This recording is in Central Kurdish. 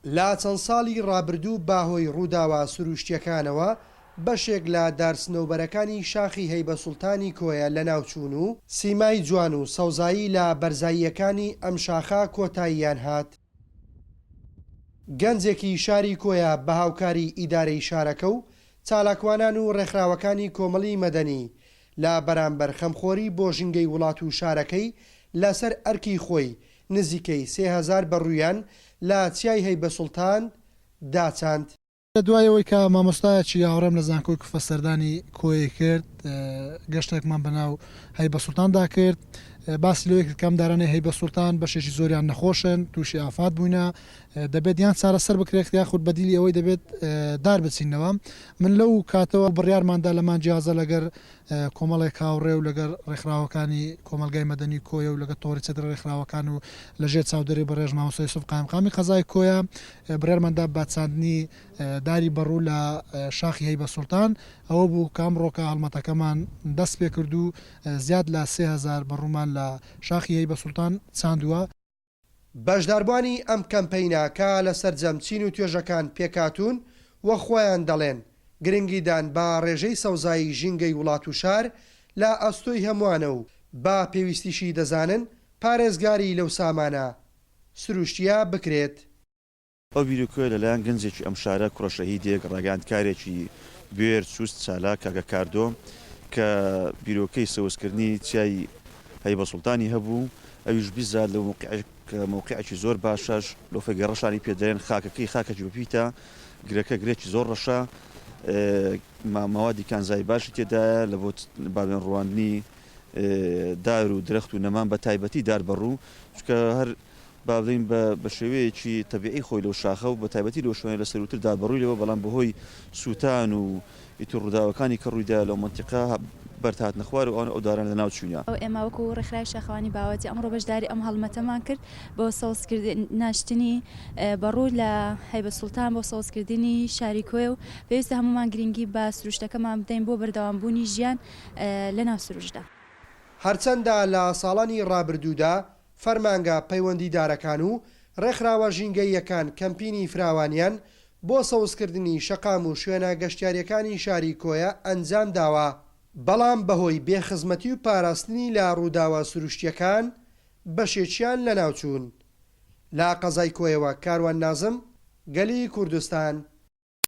لا چەند ساڵی ڕابردوو باهۆی ڕووداوە سروشتیەکانەوە بەشێک لە دارچنەوبەرەکانی شاخی هەیبەسوڵتانی کۆیە لە ناوچوون و سیمای جوان و سەوزایی لە بەرزاییەکانی ئەم شاخە کۆتاییان هات. گەنجێکی شاری کۆیە بە هاوکاری ئیدارەی شارەکە و چالاکوانان و ڕێکخراوەکانی کۆمەڵی مەدەنی لە بەرامبەر خەمخۆری بۆ ژینگەی وڵات و شارەکەی لەسەر ئەرکی خۆی نزیکەی 3000 بەڕوویان لە چیای هەیبەسوڵتان داچاند. دوایەوەی کە مامۆستایەکی هاوڕێم لە زانکۆی کوفە سەردانی کۆیە کرد گەشتێکمان بەناو هەیبەسوڵتاندا کرد باسی لەوەی کرد کەم دارانەی هەیبەسوڵتان بەشێکی زۆریان نەخۆشن تووشی ئافات بووینە دەبێت یان چارەسەر بکرێت یاخود بەدیلی ئەوەی دەبێت دار بچینەوە. من لەو کاتەوە بڕیارماندا لەمان جیازە لەگەر کۆمەڵێک هاوڕێ و لەگەر ڕێکخراوەکانی کۆمەلگای مەدەنی کۆیە و لەگە تۆڕی چەتر ڕێکخراوەکان و لەژێر چاودێری بەڕێژ مامۆستای یوسف قایمقامی قەزای کۆیە بڕیارماندا باچاندنی داری بەڕوو لە شاخی هەیبەسوڵتان ئەوە بوو کام ڕۆکە هەڵمەتەکەمان دەست پێ کرد و زیاد لە 3000 بەڕوومان لە شاخی هەیبەسوڵتان چاندووە. بەشداربوانی ئەم کەمپەیناکە لە سەرجەمچین و توێژەکان پێکاتون وە خۆیان دەڵێن گرنگیدان بە ڕێژەی سەوزایی ژینگەی وڵات و شار لە ئەستۆی هەمووانە و با پێویستیشی دەزانن پارێزگاری لەو سامانە سروشتیا بکرێت. ئەو بیرۆکۆی لەلایەن گەنجێکی ئەم شارە کوڕەشەهیدێک ڕاگەاندکارێکی بێر سوست چالاک کاگە کاردۆ کە بیرۆکەی سەوزکردنی چیای هەیبەسوڵتانی هەبوو ئەویش بیزار لە موقعێکی زۆر باشەش لۆفەگە ڕەشانی پێدەێن خاکەکەی خاکەکی بپیتە گرەکە گرێکی زۆر ڕەشە ماوادی کانزای باشی تێدایە لە بۆ بابێن ڕواندنی دار و درەخت و نەمان بە تایبەتی دار بەڕوو چکە هەر با بڵین بە شێوەیەکی تەبیعی خۆی لەو شاخە و بە تایبەتی لەو شوێنە لە سەروتر دابڕووی لەوە بەڵام بەهۆی سووتان و ئیتر ڕووداوەکانی کە ڕوویدا لەو منتیقا بەرتات نەخوار و ئەو داران لە ناو چوونیە. ئێمە وەکو ڕێکخراوی شاخەوانی باوەتی ئەمڕۆ بەشداری ئەم هەڵمەتەمان کرد بۆ سەوزکردن ناشتنی بەڕوو لە هەیبەسوڵتان بۆ سەوزکردنی شاری کۆیە و پێویستە هەمومان گرنگی بە سروشتەکەمان بدەین بۆ بەردەوامبوونی ژیان لە ناو سروشتدا. هەرچەندە لە ساڵانی ڕابردوودا فەرمانگە پەیوەندیدارەکان و ڕێکخراوە ژینگەییەکان کەمپینی فراوانیان بۆ سەوزکردنی شەقام و شوێنە گەشتیاریەکانی شاری کۆیە ئەنجام داوە. بەڵام بەهۆی بێخزمەتی و پاراستنی لە ڕووداوە سروشتیەکان بەشێکیان لە ناوچوون. لا قەزای کۆیەوە کاروان نازم گەلی کوردستان.